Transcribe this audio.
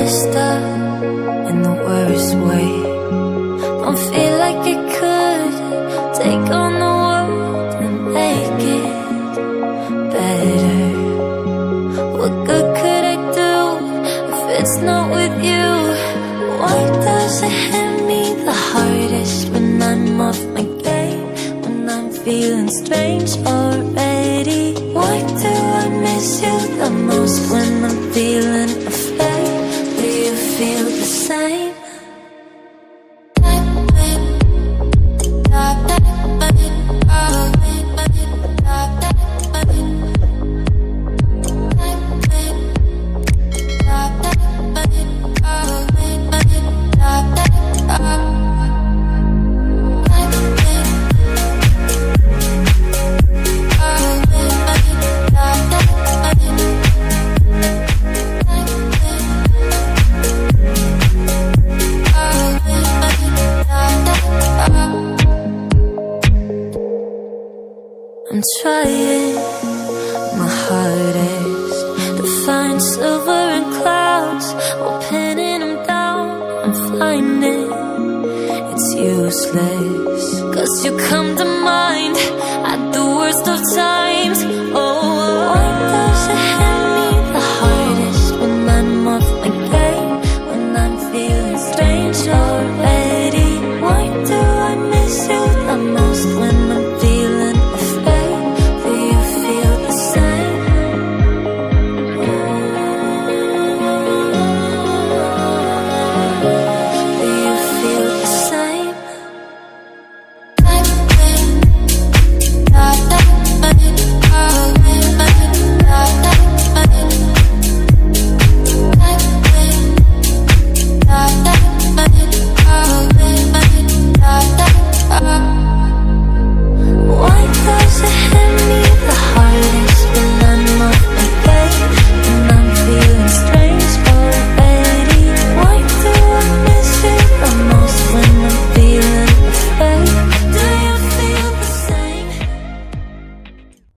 messed up in the worst way. Don't feel like it could take on the world and make it better. What good could I do if it's not with you? Why does it hit me the hardest when I'm off my game, when I'm feeling strange already? Why do I miss you the most when I'm feeling afraid? Do you feel the same? I'm trying my hardest to find silver in clouds while pinning them down. I'm finding it's useless, 'cause you come to mind.